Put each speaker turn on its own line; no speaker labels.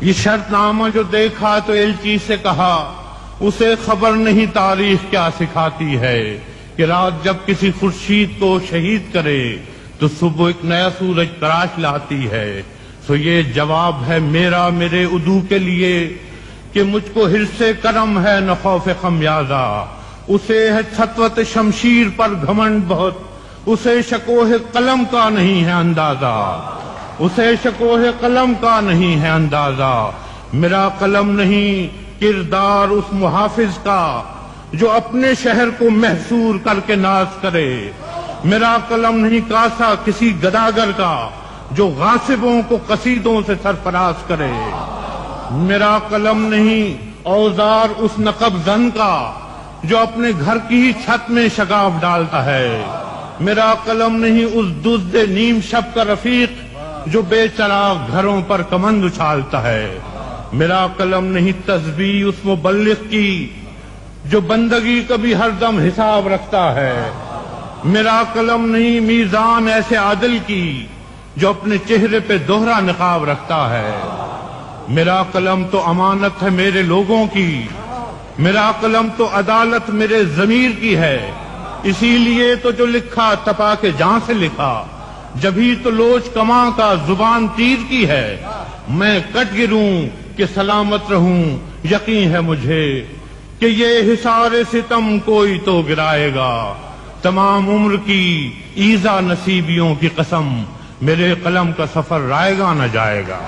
یہ شرط نامہ جو دیکھا تو ایلچی سے کہا، اسے خبر نہیں تاریخ کیا سکھاتی ہے کہ رات جب کسی خورشید کو شہید کرے تو صبح ایک نیا سورج تراش لاتی ہے۔ سو یہ جواب ہے میرا میرے عدو کے لیے کہ مجھ کو حرص کرم ہے نہ خوف خمیازہ، اسے ہے سطوت شمشیر پر گھمنڈ بہت، اسے شکوہ قلم کا نہیں ہے اندازہ، اسے شکوہ قلم کا نہیں ہے اندازہ۔ میرا قلم نہیں کردار اس محافظ کا جو اپنے شہر کو محصور کر کے ناز کرے، میرا قلم نہیں کاسا کسی گداگر کا جو غاصبوں کو قصیدوں سے سرفراز کرے، میرا قلم نہیں اوزار اس نقب زن کا جو اپنے گھر کی ہی چھت میں شگاف ڈالتا ہے، میرا قلم نہیں اس دزد نیم شب کا رفیق جو بے چراغ گھروں پر کمند اچھالتا ہے، میرا قلم نہیں تسبیح اس مبلغ کی جو بندگی کبھی ہر دم حساب رکھتا ہے، میرا قلم نہیں میزان ایسے عادل کی جو اپنے چہرے پہ دوہرا نقاب رکھتا ہے، میرا قلم تو امانت ہے میرے لوگوں کی، میرا قلم تو عدالت میرے ضمیر کی ہے، اسی لیے تو جو لکھا تپا کے جان سے لکھا، جبھی تو لوچ کماں کا زبان تیر کی ہے، میں کٹ گروں کہ سلامت رہوں، یقین ہے مجھے کہ یہ حصار ستم کوئی تو گرائے گا، تمام عمر کی ایذا نصیبیوں کی قسم، میرے قلم کا سفر رائے گا نہ جائے گا۔